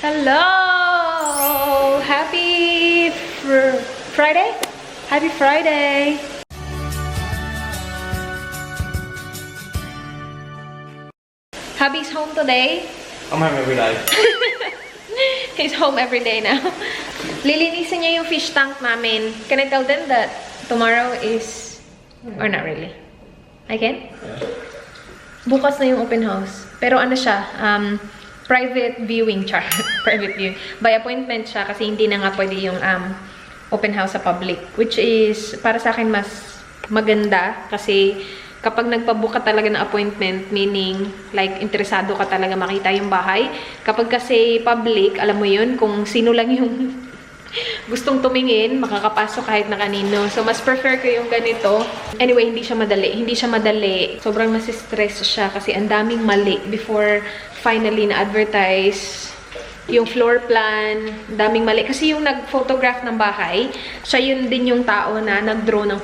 Hello! Happy Friday? Happy Friday! Hubby's home today. I'm home every day. He's home every day now. Lilinisin niya yung fish tank namin. Can I tell them that tomorrow is... Or not really? I can? Yeah. Bukas na yung open house. Pero ano siya, private viewing char. Private viewing. By appointment siya kasi hindi na nga pwede yung open house sa public. Which is, para sa akin, mas maganda kasi kapag nagpabook ka talaga ng appointment, meaning, like, interesado ka talaga makita yung bahay. Kapag kasi public, alam mo yun, kung sino lang yung gustong tumingin, makakapasok kahit na kanino. So, mas prefer ko yung ganito. Anyway, hindi siya madali. Hindi siya madali. Sobrang nasistress siya kasi ang daming mali before finally na-advertise yung floor plan. Ang daming mali. Kasi yung nag-photograph ng bahay, siya yun din yung tao na nag-draw ng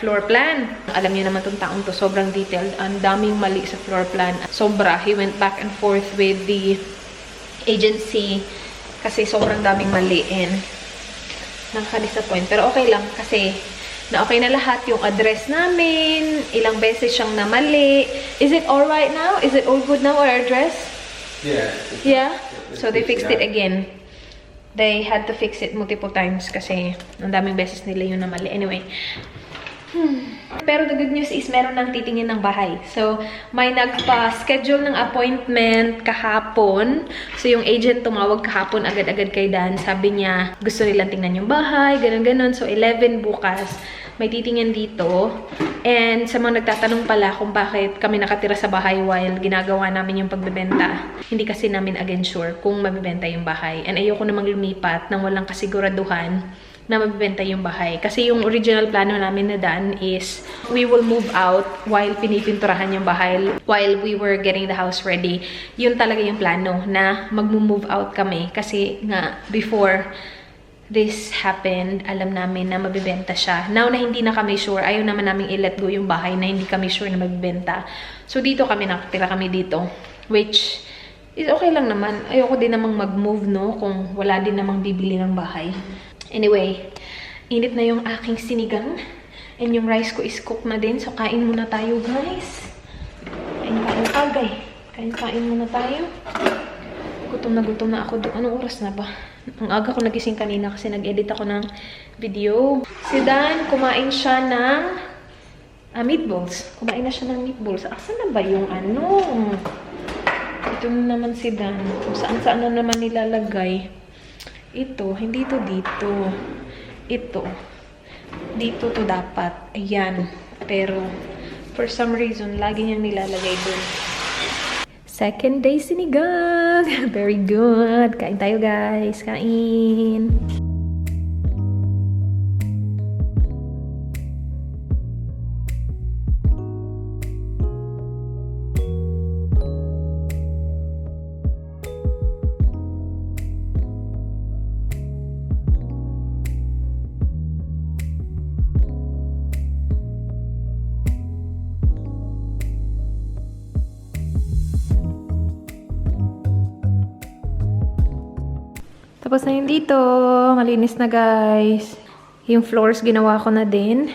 floor plan. Alam niyo naman itong taong to, sobrang detailed. Ang daming mali sa floor plan. Sobra. He went back and forth with the agency kasi sobrang daming mali. And nakaka-disappoint. Pero okay lang kasi na okay na lahat yung address namin. Ilang beses siyang namali. Is it all right now? Is it all good now, our address? Yeah. Yeah? So they fixed it again. They had to fix it multiple times kasi ang daming beses nila yung namali. Anyway. Pero the good news is meron nang titingin ng bahay. So, may nagpa-schedule ng appointment kahapon. So, yung agent tumawag kahapon agad-agad kay Dan. Sabi niya, gusto nilang tingnan yung bahay, ganun-ganun. So, 11 bukas, may titingin dito. And sa mga nagtatanong pala kung bakit kami nakatira sa bahay while ginagawa namin yung pagbebenta. Hindi kasi namin again sure kung mabibenta yung bahay. And ayoko namang lumipat nang walang kasiguraduhan na mabibenta yung bahay. Kasi yung original plano namin na Dan is we will move out while pinipinturahan yung bahay, while we were getting the house ready. Yun talaga yung plano na mag-move out kami. Kasi nga, before this happened, alam namin na mabibenta siya. Now na hindi na kami sure, ayaw naman namin i-let go yung bahay na hindi kami sure na mabibenta. So dito kami, nakatira kami dito. Which is okay lang naman. Ayoko din namang mag-move, no? Kung wala din namang bibili ng bahay. Anyway, init na yung aking sinigang. And yung rice ko is cooked na din. So, kain muna tayo, guys. Kain kagay. Kain muna tayo. Gutom na ako doon. Anong oras na ba? Ang aga ko nagising kanina kasi nag-edit ako ng video. Si Dan, kumain siya ng meatballs. Kumain na siya ng meatballs. Asan na ba yung ano? Ito na naman si Dan. Kung saan na naman nilalagay. Ito, hindi to dito. Ito. Dito to dapat. Ayan. Pero, for some reason, lagi niyang nilalagay dun. Second day sinigang. Very good. Kain tayo, guys. Kain. Tapos na yun dito. Malinis na, guys. Yung floors, ginawa ko na din.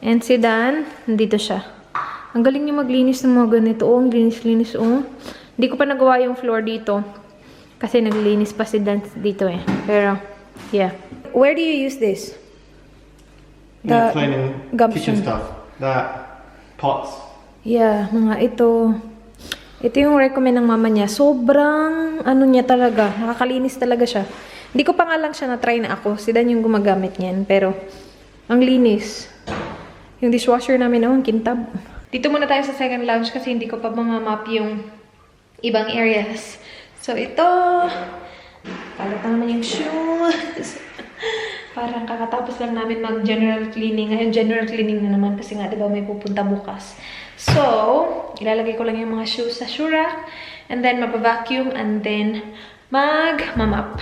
And si Dan, nandito siya. Ang galing niya maglinis ng mga ganito. Oh, ang linis-linis, oh. Hindi ko pa nagawa yung floor dito. Kasi naglinis pa si Dan dito, eh. Pero, yeah. Where do you use this? The cleaning gumption. kitchen stuff. That pots. Yeah, mga ito. Ito yung recommend ng mama niya. Sobrang, ano niya talaga. Nakakalinis talaga siya. Hindi ko pa nga lang siya na-try na ako. Si Dan yung gumagamit niyan. Pero, ang linis. Yung dishwasher namin, oh, ang kintab. Dito muna tayo sa second lounge kasi hindi ko pa mamamap yung ibang areas. So, ito. Kalat na naman yung shoes. Parang kakatapos lang namin mag-general cleaning. Ngayon, general cleaning na naman kasi nga, diba, may pupunta bukas. So, ilalagay ko lang yung mga shoes sa shoe rack. And then, mapavacuum. And then, mag-mamap.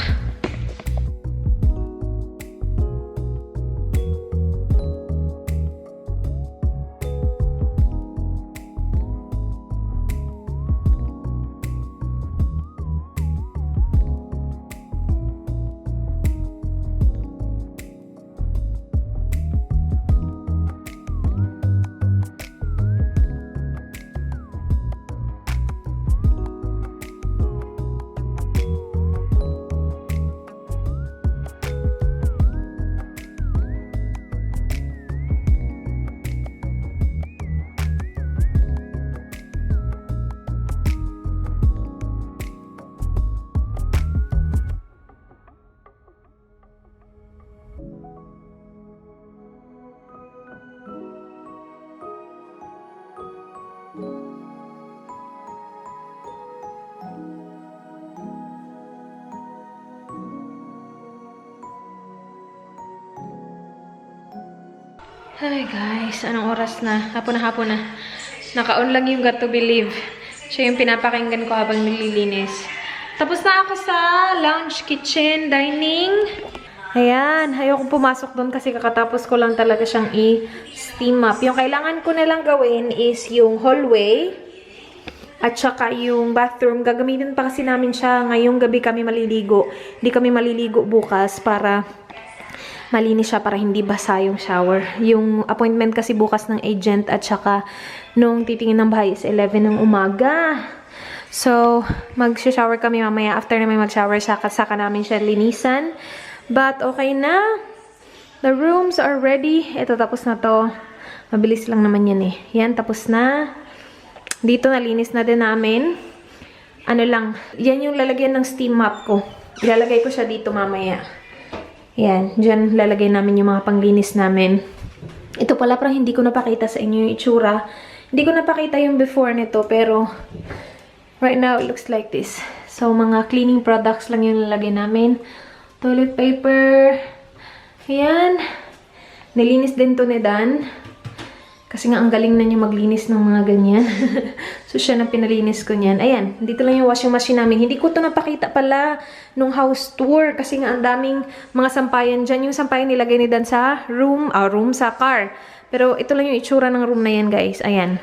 Hi guys, anong oras na? Hapon na. Naka-on lang yung Got to Believe. Siya yung pinapakinggan ko habang nililinis. Tapos na ako sa lounge, kitchen, dining. Ayan, ayoko pumasok doon kasi kakatapos ko lang talaga siyang i-steam up. Yung kailangan ko na lang gawin is yung hallway at saka yung bathroom. Gagamitin pa kasi namin siya. Ngayong gabi kami maliligo. Hindi kami maliligo bukas para malinis siya, para hindi basa yung shower. Yung appointment kasi bukas ng agent at saka nung titingin ng bahay is 11 ng umaga. So, mag-shower kami mamaya. After namin mag-shower, saka namin siya linisan. But, okay na. The rooms are ready. Ito, tapos na to. Mabilis lang naman yan eh. Yan, tapos na. Dito, nalinis na din namin. Ano lang, yan yung lalagyan ng steam mop ko. Ilalagay ko siya dito mamaya. Yan, dyan lalagay namin yung mga panglinis namin. Ito pala, parang hindi ko napakita sa inyo yung itsura. Hindi ko napakita yung before nito, pero right now, it looks like this. So, mga cleaning products lang yung lalagay namin. Toilet paper. Ayan. Nilinis din to ni Dan. Kasi nga, ang galing na niya maglinis ng mga ganyan. So, siya na pinalinis ko niyan. Ayan. Dito lang yung washing machine namin. Hindi ko to napakita pala nung house tour. Kasi nga, ang daming mga sampayan dyan. Yung sampayan nilagay ni Dan sa room sa car. Pero, ito lang yung itsura ng room na yan, guys. Ayan.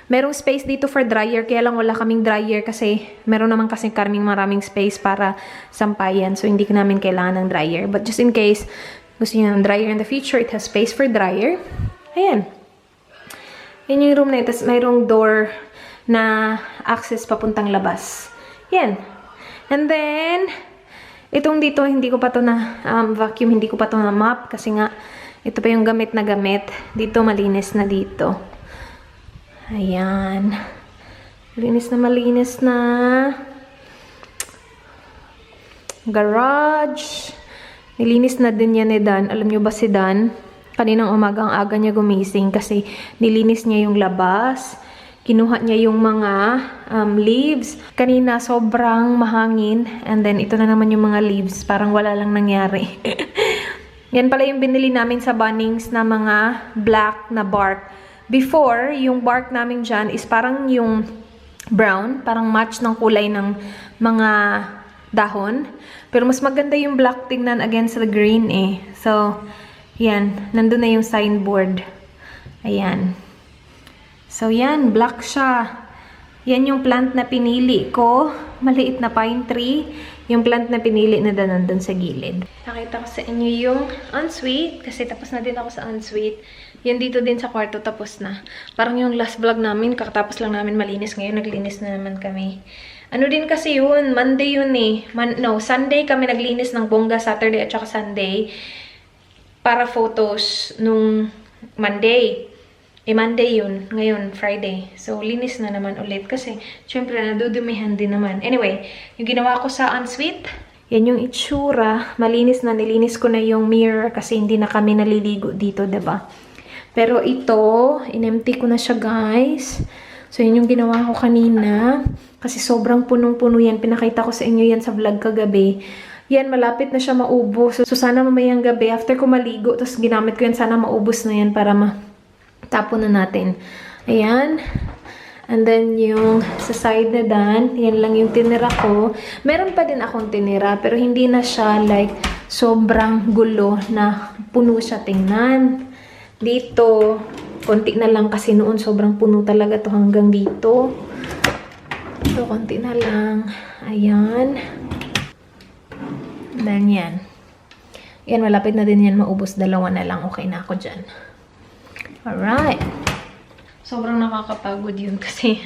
Merong space dito for dryer, kaya lang wala kaming dryer kasi meron naman kasi maraming space para sampayan. So, hindi namin kailangan ng dryer. But just in case gusto niyo ng dryer in the future, it has space for dryer. Ayan. Yan yung room na ito. Mayroong door na access papuntang labas. Yan. And then, itong dito, hindi ko pa to na vacuum, hindi ko pa to na mop kasi nga, ito pa yung gamit na gamit. Dito, malinis na dito. Ayan. Malinis na. Garage. Nilinis na din yan ni Dan. Alam nyo ba si Dan? Kaninang umaga ang aga niya gumising kasi nilinis niya yung labas. Kinuha niya yung mga leaves. Kanina sobrang mahangin. And then ito na naman yung mga leaves. Parang wala lang nangyari. Yan pala yung binili namin sa Bunnings na mga black na bark. Before, yung bark namin dyan is parang yung brown, parang match ng kulay ng mga dahon. Pero mas maganda yung black tingnan against the green eh. So, yan. Nandun na yung signboard. Ayan. So, yan. Black siya. Yan yung plant na pinili ko. Maliit na pine tree. Yung plant na pinili na nandun sa gilid. Nakita ko sa inyo yung ensuite. Kasi tapos na din ako sa ensuite. Yan dito din sa kwarto, tapos na. Parang yung last vlog namin, kakatapos lang namin malinis. Ngayon, naglinis na naman kami. Ano din kasi yun, Monday yun eh. Sunday kami naglinis ng bongga, Saturday at saka Sunday. Para photos nung Monday. Monday yun. Ngayon, Friday. So, linis na naman ulit. Kasi, syempre, nadudumihan din naman. Anyway, yung ginawa ko sa ensuite, yan yung itsura. Malinis na, nilinis ko na yung mirror kasi hindi na kami naliligo dito, diba? Pero ito, in-empty ko na siya, guys. So, yun yung ginawa ko kanina. Kasi sobrang punong-puno yan. Pinakita ko sa inyo yan sa vlog kagabi. Yan, malapit na siya maubos. So, sana mamayang gabi, after ko maligo, tapos ginamit ko yan, sana maubos na yan para matapon na natin. Ayan. And then, yung sa side na Dan, yan lang yung tinira ko. Meron pa din akong tinira, pero hindi na siya like sobrang gulo na puno siya tingnan. Dito, konti na lang kasi noon sobrang puno talaga to hanggang dito. Ito, konti na lang. Ayan. Then yan. Yan, malapit na din yan maubos. Dalawa na lang. Okay na ako dyan. Alright. Sobrang nakakapagod yun kasi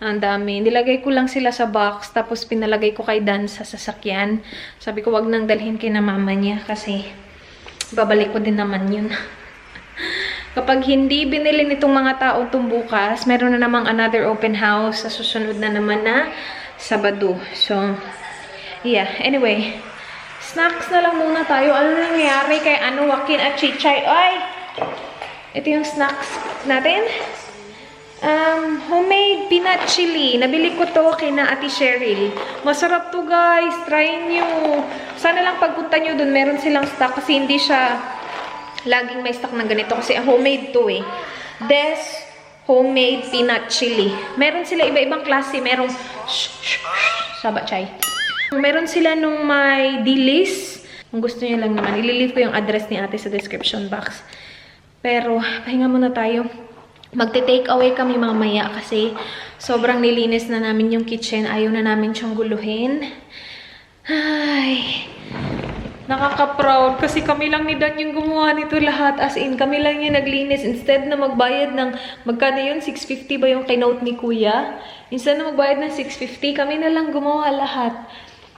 ang dami. Nilagay ko lang sila sa box tapos pinalagay ko kay Dan sa sasakyan. Sabi ko wag nang dalhin kay na mama niya kasi babalik ko din naman yun. Kapag hindi binili nitong mga tao itong bukas, meron na namang another open house sa susunod na naman na Sabado. So, yeah. Anyway, snacks na lang muna tayo. Ano nangyari kay Joaquin at Chichay? Ay! Ito yung snacks natin. Homemade peanut chili. Nabili ko to kay na Ate Cheryl. Masarap to, guys. Try nyo. Sana lang pagpunta nyo dun, meron silang stock kasi hindi siya laging may stock ng ganito kasi homemade to eh. Des homemade peanut chili. Meron sila iba-ibang klase. Merong saba chai. Meron sila nung may dilis. Kung gusto niyo lang naman, ililive ko yung address ni ate sa description box. Pero, pahinga muna tayo. Magte-take away kami mamaya kasi sobrang nilinis na namin yung kitchen. Ayaw na namin siyang guluhin. Ay, nakaka-proud kasi kami lang ni Dan yung gumawa nito lahat. As in, kami lang yung naglinis. Instead na magbayad ng, magkano yun? 650 ba yung kinote ni Kuya? Instead na magbayad ng 650, kami na lang gumawa lahat.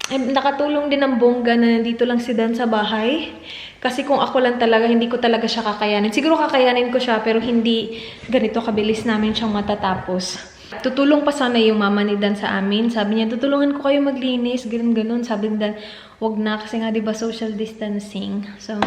Nakatulong din ang bongga na nandito lang si Dan sa bahay. Kasi kung ako lang talaga, hindi ko talaga siya kakayanin. Siguro kakayanin ko siya, pero hindi ganito kabilis namin siyang matatapos. Tutulong pa sana yung mama ni Dan sa amin. Sabi niya, tutulungan ko kayo maglinis. Ganun-ganun. Sabi ni Dan, wag na. Kasi nga, diba, social distancing. So,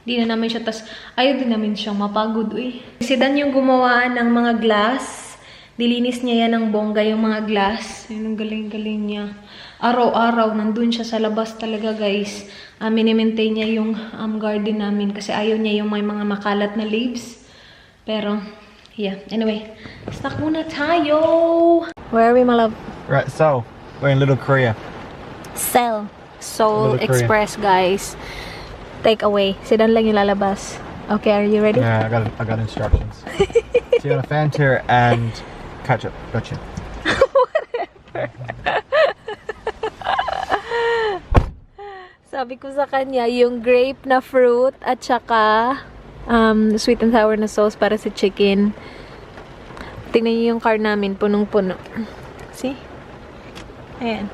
di na namin siya. Tas, ayaw din namin siyang mapagod. Uy. Si Dan yung gumawa ng mga glass. Dilinis niya yan ng bongga yung mga glass. Yun ang galing-galing niya. Araw-araw, nandun siya sa labas talaga, guys. Mini-maintain niya yung garden namin kasi ayaw niya yung may mga makalat na leaves. Pero, yeah. Anyway, snack muna tayo! Where are we, my love? Right, so we're in Little Korea. Seoul Little Korea. Express, guys. Take away. Sidan lang yung lalabas. Okay, are you ready? Yeah, I got instructions. So you got a Fanta and ketchup. Gotcha. Sabi ko sa kanya, yung grape na fruit at saka sweet and sour na sauce para sa chicken. Tingnan niyo yung car namin, punong-puno. See? Ayan.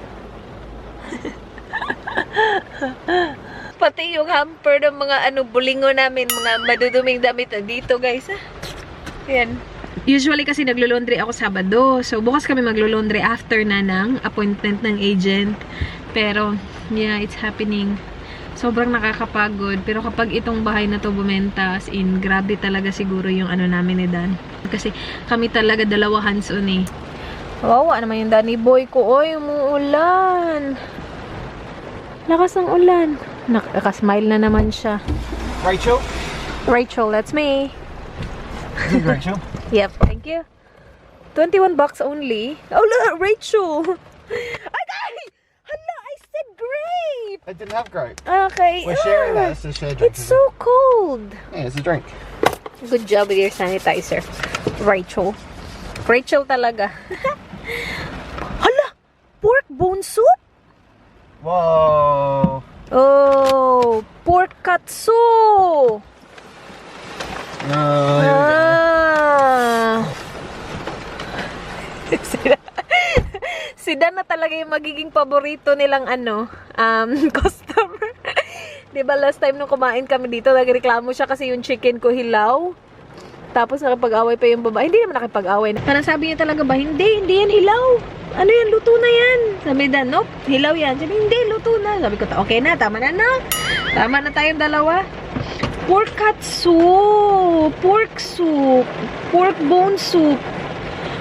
Pati yung hamper ng mga bulingo namin, mga maduduming damit dito, guys. Ayan. Usually kasi naglo-laundry ako Sabado. So, bukas kami maglo-laundry after na ng appointment ng agent. Pero, yeah, it's happening. Sobrang nakakapagod. Pero kapag itong bahay na to bumenta, as in, grabe talaga siguro yung namin ni Dan. Kasi kami talaga dalawa hands-on eh. Wawa naman yung Danny boy ko. Oy, umuulan. Lakas ng ulan. Nakasmile na naman siya. Rachel? Rachel, that's me. Is it Rachel? Yep, thank you. 21 bucks only. Oh, look, Rachel. Ay! Hala, I said grape. I didn't have grape. Okay. We're sharing that. It's a shared drink. It's so cold. Yeah, it's a drink. Good job with your sanitizer, Rachel. Rachel talaga. Hala, pork bone soup? Whoa. Oh, pork katsu. No, here we go. Si Dan na talaga yung magiging paborito nilang customer. Diba last time nung kumain kami dito, nagreklamo siya kasi yung chicken ko hilaw. Tapos nakipag-away pa yung babae. Hindi naman nakipag-away. Parang sabi niya talaga ba, hindi yan hilaw. Ano yan, luto na yan. Sabi Dan, nope, hilaw yan. Sabi, hindi, luto na. Sabi ko, okay na, tama na no. Tama na tayong dalawa. Pork katsu, pork soup, pork bone soup.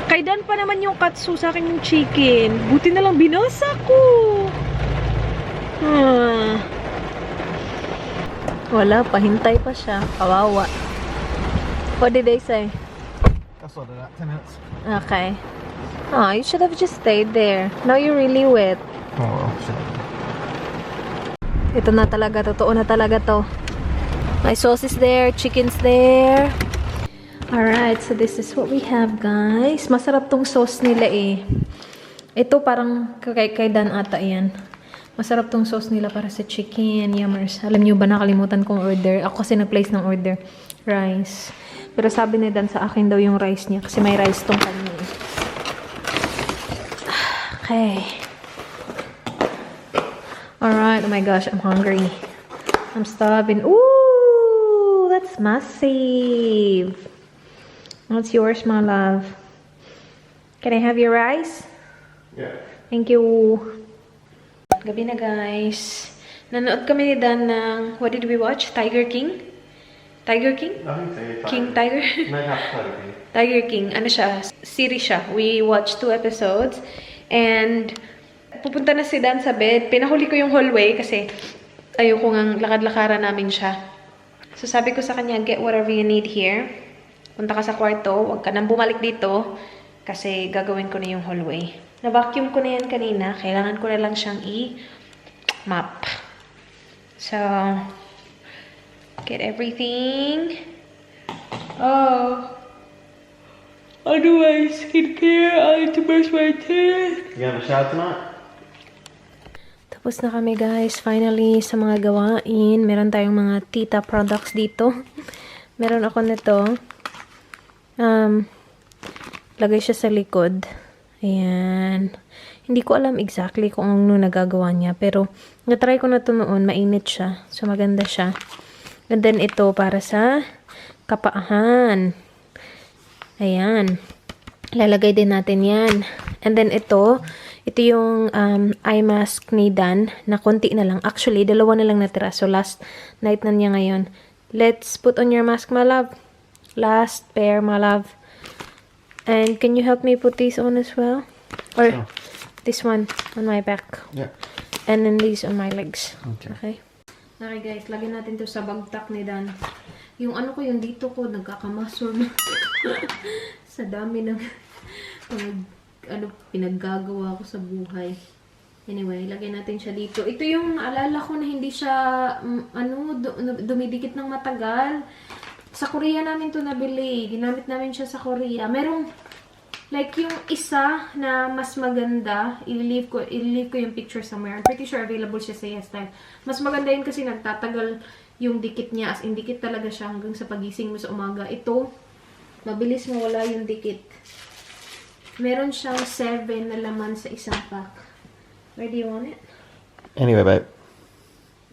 Kay Dan pa naman yung katsu, sa akin yung chicken. Buti na lang binasa ko. Wala, pahintay pa siya. Kawawa. What did they say? That's all of that. 10 minutes. Okay. Oh, you should have just stayed there. Now you're really wet. Oh, well, shit. Ito na talaga. Totoo na talaga to. My sauce is there. Chicken's there. Alright, so this is what we have, guys. Masarap tong sauce nila eh. Ito parang kay Dan ata yan. Masarap tong sauce nila para sa chicken. Yummers. Alam nyo ba, nakalimutan kong order. Ako kasi nag-place ng order. Rice. Pero sabi ni Dan sa akin daw yung rice niya. Kasi may rice tong kanya. Okay. Alright. Oh my gosh, I'm hungry. I'm starving. Ooh! That's massive. What's yours, my love? Can I have your rice? Yeah. Thank you. Gabi na, guys. Nanood kami ni Dan ng, what did we watch? Tiger King? Tiger King? King Tiger? Tiger King. Ano siya? Series siya. We watched 2 episodes. And, pupunta na si Dan sa bed. Pinahuli ko yung hallway kasi ayoko ngang lakad-lakaran namin siya. So sabi ko sa kanya, get whatever you need here. Punta ka sa kwarto, huwag ka nang bumalik dito kasi gagawin ko na yung hallway. Na-vacuum ko na yan kanina, kailangan ko na lang siyang i-map. So, get everything. Oh. Otherwise, skincare, I need to brush my teeth. You have a shower tonight? Tapos na kami guys, finally sa mga gawain. Meron tayong mga tita products dito. Meron ako nito. Lagay siya sa likod. Ayan. Hindi ko alam exactly kung ano nagagawa niya. Pero, natry ko na ito noon. Mainit siya. So, maganda siya. And then, ito para sa kapaahan. Ayan. Lalagay din natin yan. And then, ito yung eye mask ni Dan na konti na lang. Actually, dalawa na lang natira. So, last night na niya ngayon. Let's put on your mask, my love. Last pair, my love. And can you help me put these on as well? Or Sure. this one on my back. Yeah. And then these on my legs. Okay. Okay guys, lagyan natin to sa bagtak ni Dan. Yung ano ko, yung dito ko, nagkakamasor na. Sa dami ng pinaggagawa ko sa buhay. Anyway, lagyan natin siya dito. Ito yung naalala ko na hindi siya, dumidikit ng matagal. Sa Korea namin to nabili. Ginamit namin siya sa Korea. Merong, like yung isa na mas maganda, i-leave ko yung picture somewhere. I'm pretty sure available siya sa YesStyle. Mas maganda yun kasi nagtatagal yung dikit niya. As in, dikit talaga siya hanggang sa pagising mo sa umaga. Ito, mabilis mawala yung dikit. Meron siyang 7 na laman sa isang pack. Where do you want it? Anyway, babe.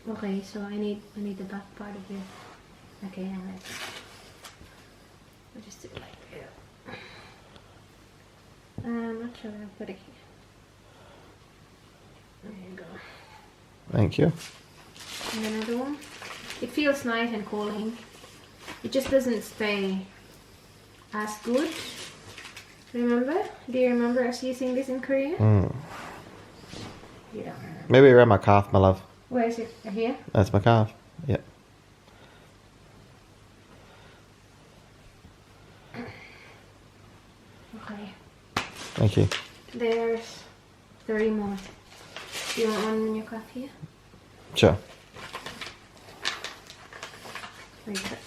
Okay, so I need the back part of it. Okay, alright. I'll just do it like that. I'm not sure I'll put it here. There you go. Thank you. And another one. It feels nice and cooling. It just doesn't stay as good. Remember? Do you remember us using this in Korea? You don't remember. Maybe around my calf, my love. Where is it? Here? That's my calf. Yep. Okay. Thank you. There's 3 more. Do you want one in your cup here? Sure. Very good.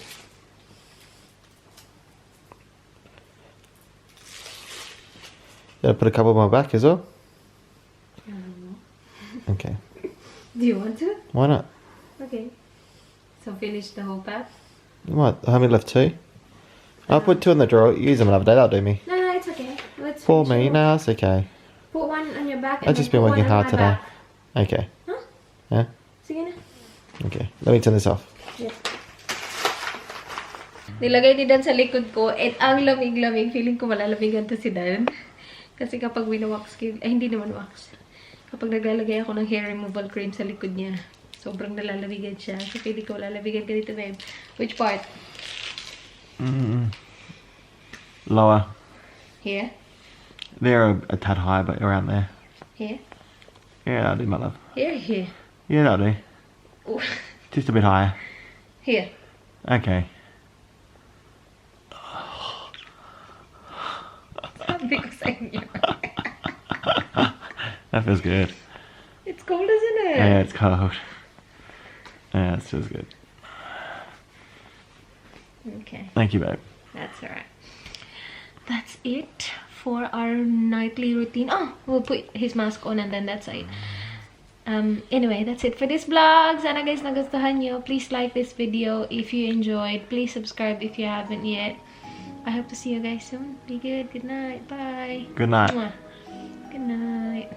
Gonna put a couple on my back as well? I don't know. Okay. Do you want to? Why not? Okay. So finish the whole pack? What? I only left 2. I'll put 2 in the drawer. Use them another day. That'll do me. No, it's okay. Let's For finish me, it. no, it's okay. Put one on your back and I've then just been put one working on hard my today. back. Okay. Huh? Yeah? Sige na. Okay. Let me turn this off. Yes. Nilagay ni Dan sa likod ko at ang lamig-lamig. Feeling ko malalamigan to si Dan. Kasi kapag winawax ko, hindi naman wax. Kapag naglalagay ako ng hair removal cream sa likod niya, sobrang nalalamigan siya. So, feeling ko malalamigan ka dito, babe. Which part? Lower. Here? They're a tad high, but around there. Here? Yeah, that'll do, my love. Here? Here? Yeah, that'll do. Ooh. Just a bit higher. Here? Okay. Sabi ko sa inyo. That feels good. It's cold, isn't it? Yeah, it's cold. Yeah, it feels good. Okay. Thank you, babe. That's alright. That's it for our nightly routine. Oh, we'll put his mask on and then that's it. Anyway, that's it for this vlog. Sana guys nagustuhan nyo. Please like this video if you enjoyed. Please subscribe if you haven't yet. I hope to see you guys soon. Be good. Good night. Bye. Good night. Mwah. Good night.